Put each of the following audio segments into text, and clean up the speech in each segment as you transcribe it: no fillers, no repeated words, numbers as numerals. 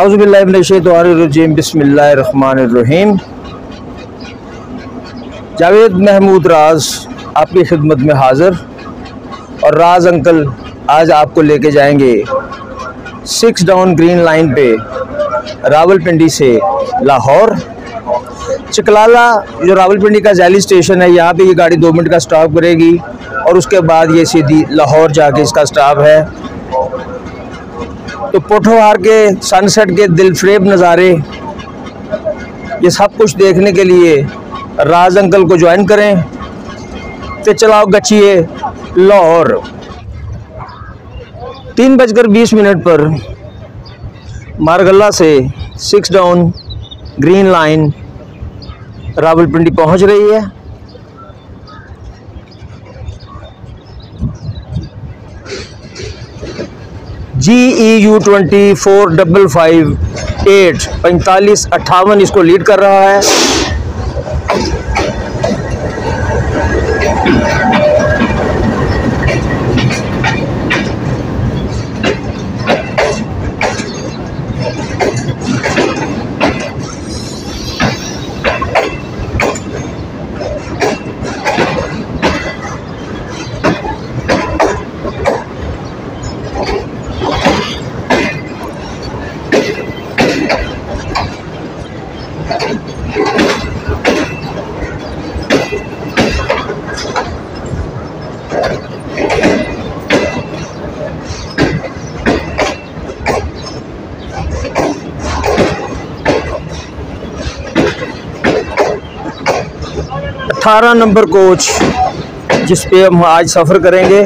औज़ुबिल्लाहि मिनश्शैतानिर्रजीम बिस्मिल्लाहिर्रहमानिर्रहीम। जावेद महमूद राज आपकी खिदमत में हाज़िर। और राज अंकल आज आपको लेके जाएंगे 6 डाउन ग्रीन लाइन पे रावलपिंडी से लाहौर। चकलाला जो रावलपिंडी का जैली स्टेशन है, यहाँ पे ये गाड़ी 2 मिनट का स्टॉप करेगी और उसके बाद ये सीधी लाहौर जाके इसका स्टॉप है। तो पोठोहार के सनसेट के दिलफरेब नज़ारे, ये सब कुछ देखने के लिए राज अंकल को ज्वाइन करें। तो चलाओ गचिए लाहौर। 3:20 पर मारगल्ला से 6 डाउन ग्रीन लाइन रावलपिंडी पहुंच रही है। GEU 24558 4558 इसको लीड कर रहा है। अठारह नंबर कोच जिस पे हम आज सफ़र करेंगे,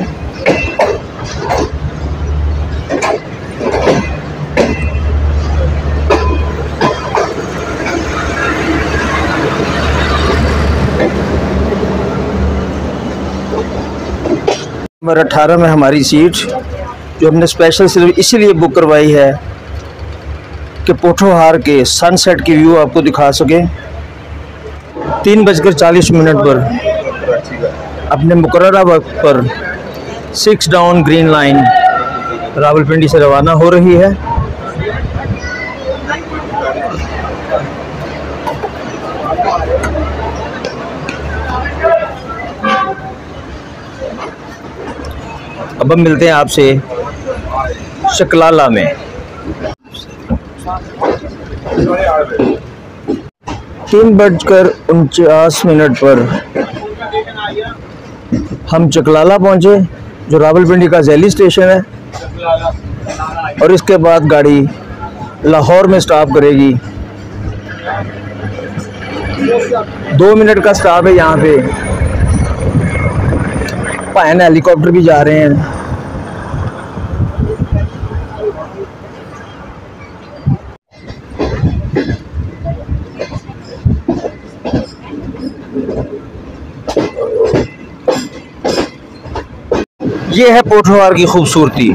नंबर 18 में हमारी सीट, जो हमने स्पेशल सिर्फ इसीलिए बुक करवाई है कि पोठोहार के सनसेट की व्यू आपको दिखा सके। 3:40 पर अपने मुकर्ररा वक्त पर 6 डाउन ग्रीन लाइन रावलपिंडी से रवाना हो रही है। अब हम मिलते हैं आपसे चकलाला में। 3:49 पर हम चकलाला पहुंचे, जो रावलपिंडी का जैली स्टेशन है, और इसके बाद गाड़ी लाहौर में स्टॉप करेगी। 2 मिनट का स्टॉप है यहाँ पे। पायन हेलीकॉप्टर भी जा रहे हैं। ये है पोठोहार की खूबसूरती।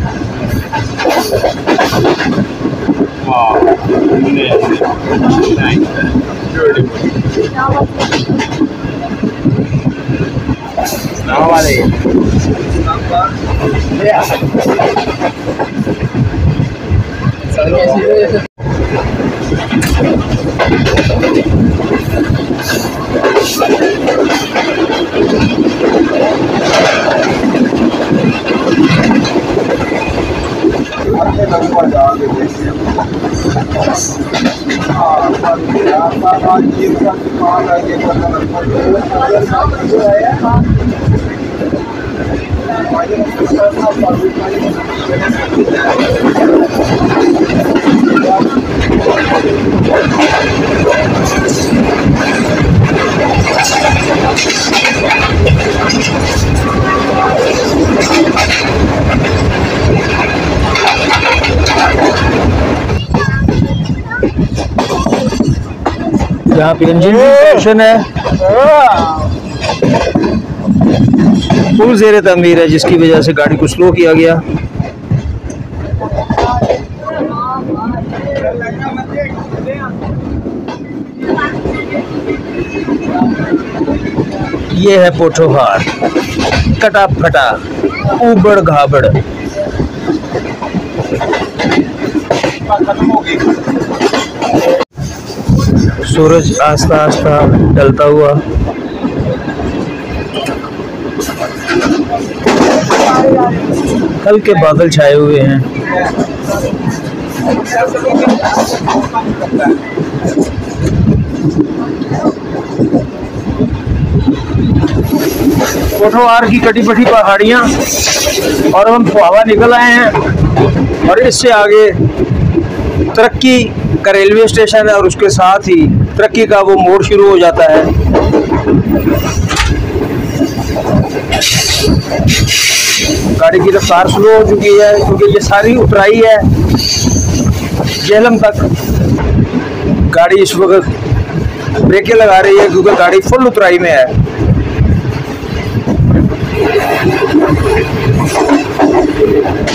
यहाँ पे इंजन स्टेशन है, फुल ज़ेरे तमीर है, जिसकी वजह से गाड़ी को स्लो किया गया। ये है पोठोहार, कटा फटा ऊबड़ घाबड़। सूरज आस्ता आस्ता ढलता हुआ हल्के बादल छाए हुए हैं। कोठवार की कटी पटी पहाड़ियाँ और हम फुहावा निकल आए हैं और इससे आगे तरक्की का रेलवे स्टेशन है और उसके साथ ही तरक्की का वो मोड़ शुरू हो जाता है। गाड़ी की रफ्तार स्लो हो चुकी है क्योंकि ये सारी उतराई है झेलम तक। गाड़ी इस वक्त ब्रेकें लगा रही है क्योंकि गाड़ी फुल उतराई में है।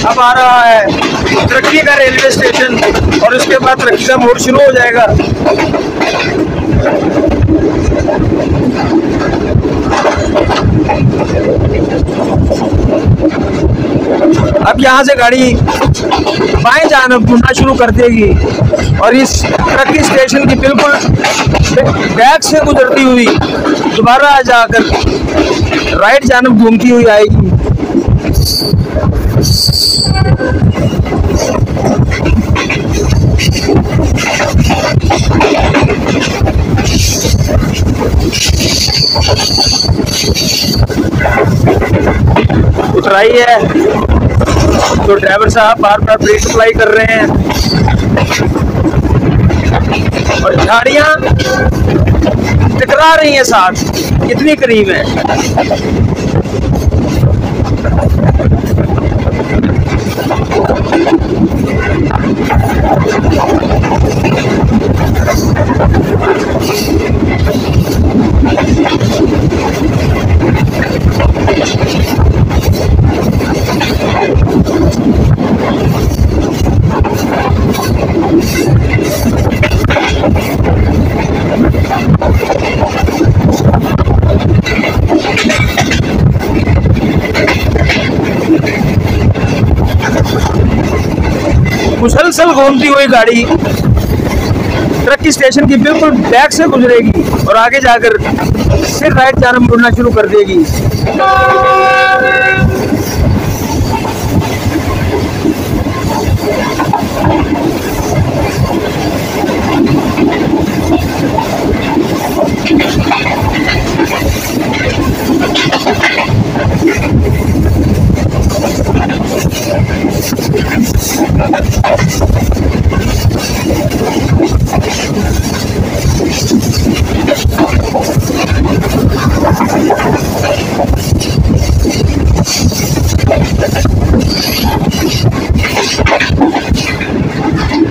अब आ रहा है तरक्की का रेलवे स्टेशन और उसके बाद तरक्की का मोड़ शुरू हो जाएगा। अब यहाँ से गाड़ी बाएं जानब घूमना शुरू कर देगी और इस तरक्की स्टेशन की बिल्कुल बैक से गुजरती हुई दोबारा जाकर राइट जानब घूमती हुई आएगी। उतराई है तो ड्राइवर साहब बार बार ब्रेक अप्लाई कर रहे हैं और झाड़ियां टकरा रही हैं साथ, इतनी करीब है। मुसलसल घूमती हुई गाड़ी तरक्की स्टेशन की बिल्कुल बैक से गुजरेगी और आगे जाकर फिर राइट जानब मुड़ना शुरू कर देगी।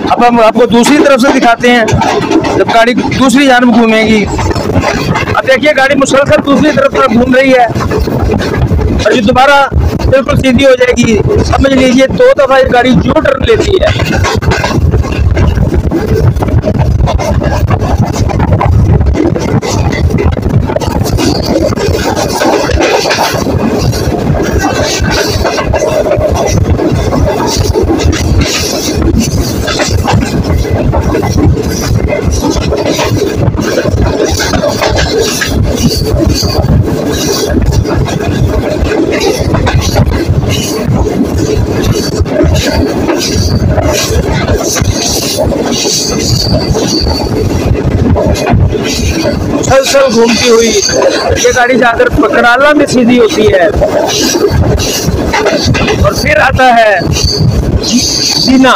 अब हम आपको दूसरी तरफ से दिखाते हैं जब गाड़ी दूसरी जानब घूमेगी। अब देखिए गाड़ी मुसलसल दूसरी तरफ घूम रही है और ये दोबारा बिल्कुल सीधी हो जाएगी। समझ लीजिए 2 दफा ये गाड़ी यू टर्न लेती है। मुसलसल घूमती हुई ये गाड़ी जाकर पकड़ाला में सीधी होती है और फिर आता है जीना।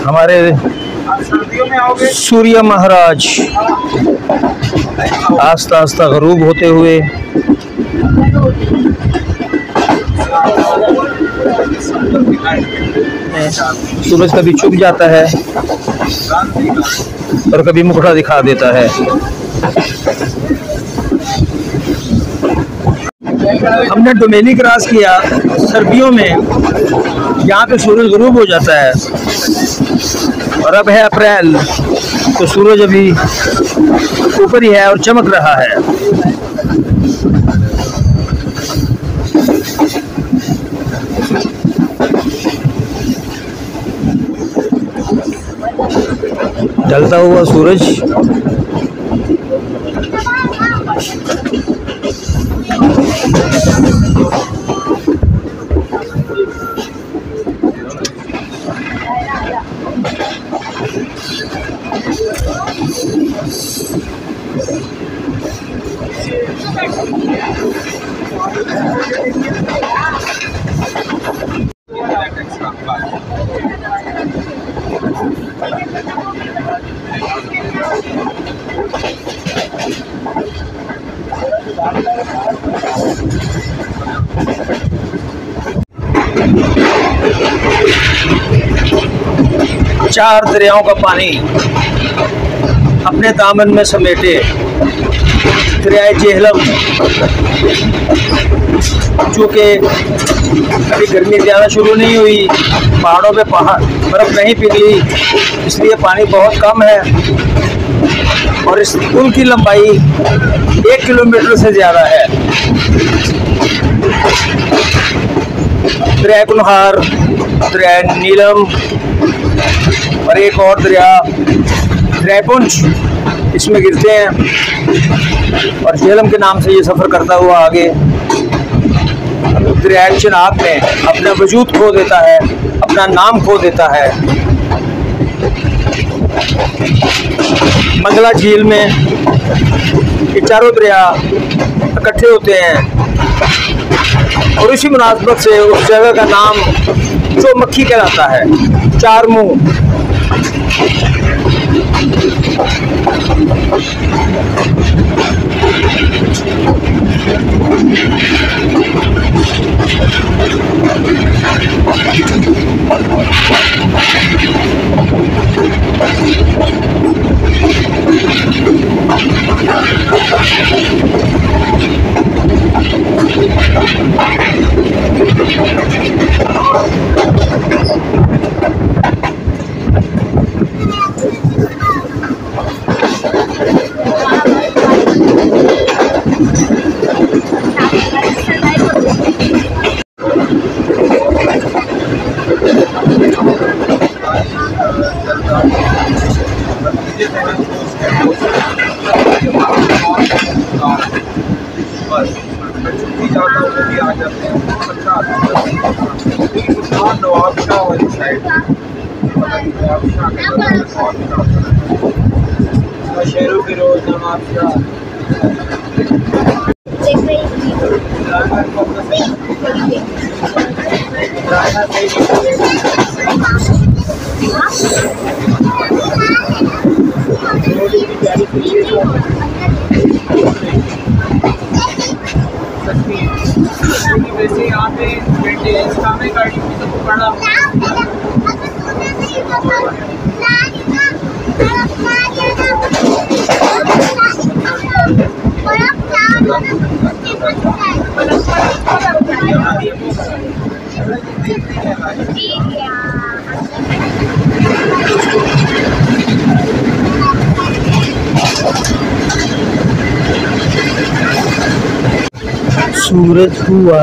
हमारे सूर्य महाराज आस्ता आस्ता गरूब होते हुए सूरज कभी छुप जाता है और कभी मुखड़ा दिखा देता है। हमने डोमेनी क्रॉस किया सर्दियों में, यहाँ पे सूरज गुरूब हो जाता है, और अब है अप्रैल तो सूरज अभी ऊपर ही है और चमक रहा है। ढलता हुआ सूरज चार दरियाओं का पानी अपने दामन में समेटे दरियाए जेहलम, चूँकि अभी गर्मी ज़्यादा शुरू नहीं हुई, पहाड़ों पे बर्फ़ नहीं पिघली, इसलिए पानी बहुत कम है और इस पुल की लंबाई 1 किलोमीटर से ज़्यादा है। दरिया कुनहार, दरिया नीलम और एक और दरिया पुंछ इसमें गिरते हैं और झेलम के नाम से ये सफ़र करता हुआ आगे दरिया चिनाब में अपना वजूद खो देता है, अपना नाम खो देता है। मंगला झील में ये चारों दरिया इकट्ठे होते हैं और इसी मुनासबत से उस जगह का नाम चौमक्खी कहलाता है, चार मुँह। शेरों की रोज वैसे यहाँ पे गाड़ी तो बड़ा सूरज हुआ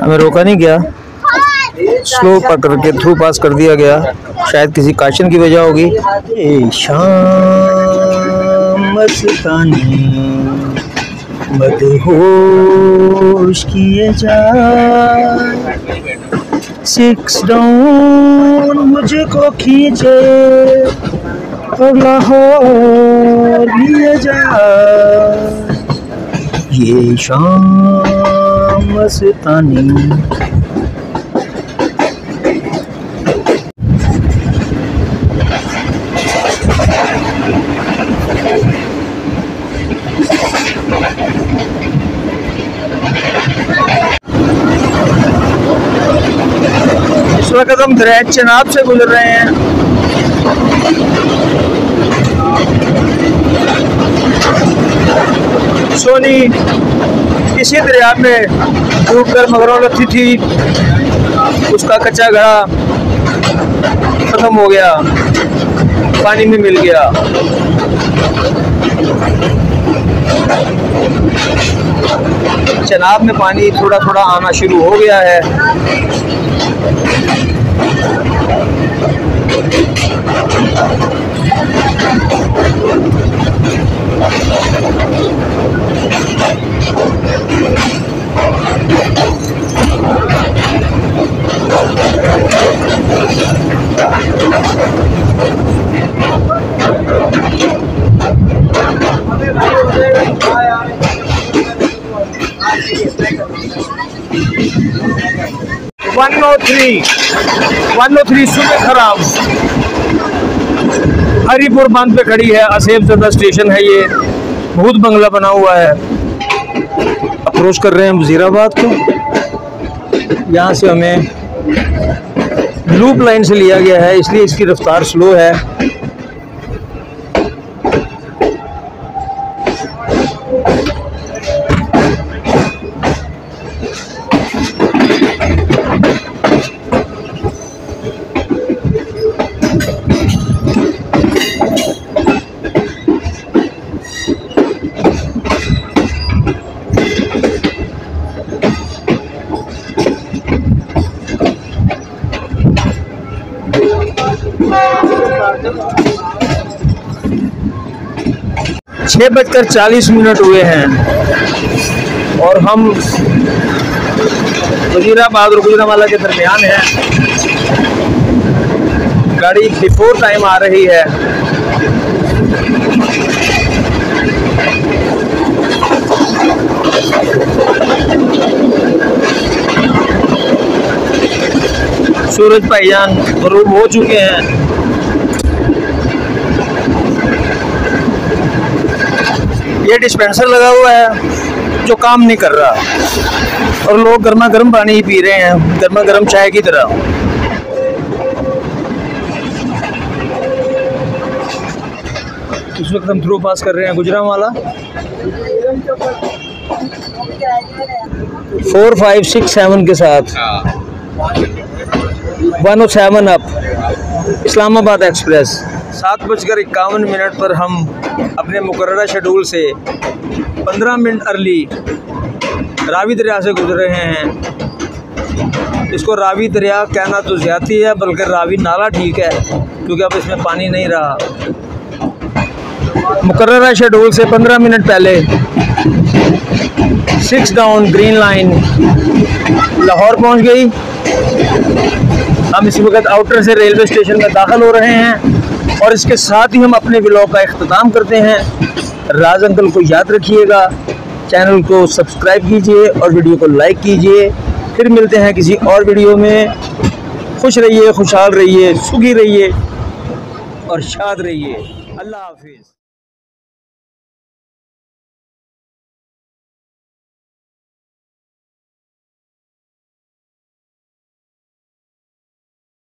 हमें रोका नहीं गया, स्लो पकड़ के थ्रू पास कर दिया गया, शायद किसी काशन की वजह होगी। ए शाम मस्तानी मदहोश किए जा, 6 डाउन मुझको खींचे और लाहौर लिए जा, ये शाम मस्तानी। वक्त हम दरिया चनाब से गुजर रहे हैं। सोनी इसी दरिया में डूबकर मगरों लगती थी, उसका कच्चा घड़ा खत्म हो गया, पानी में मिल गया। चनाब में पानी थोड़ा थोड़ा आना शुरू हो गया है। वन ओ थ्री सुबह खराब हरीपुर बांध पे खड़ी है। असेफ ज़दा स्टेशन है, ये भूत बंगला बना हुआ है। अप्रोच कर रहे हैं वजीराबाद को। यहाँ से हमें लूप लाइन से लिया गया है, इसलिए इसकी रफ्तार स्लो है। छः 6:40 हुए हैं और हम वजीराबाद और गुजरांवाला के दरमियान हैं। गाड़ी बिफोर टाइम आ रही है। सूरज भाईजान गरूब हो चुके हैं। ये डिस्पेंसर लगा हुआ है जो काम नहीं कर रहा और लोग गर्मा गर्म पानी ही पी रहे हैं, गर्मा गर्म चाय की तरह। इस वक्त हम थ्रू पास कर रहे हैं गुजरांवाला। 4, 5, 6, 7 के साथ 107 अप इस्लामाबाद एक्सप्रेस। 7:51 पर हम अपने मुकर्ररा शेड्यूल से 15 मिनट अर्ली रावी दरिया से गुजर रहे हैं। इसको रावी दरिया कहना तो ज़्यादती है, बल्कि रावी नाला ठीक है, क्योंकि अब इसमें पानी नहीं रहा। मुकर्ररा शेड्यूल से 15 मिनट पहले 6 डाउन ग्रीन लाइन लाहौर पहुंच गई। हम इसी वक्त आउटर से रेलवे स्टेशन में दाखिल हो रहे हैं और इसके साथ ही हम अपने व्लॉग का इख्तिताम करते हैं। राज अंकल को याद रखिएगा, चैनल को सब्सक्राइब कीजिए और वीडियो को लाइक कीजिए। फिर मिलते हैं किसी और वीडियो में। खुश रहिए, खुशहाल रहिए, सुखी रहिए और शाद रहिए। अल्लाह हाफिज़।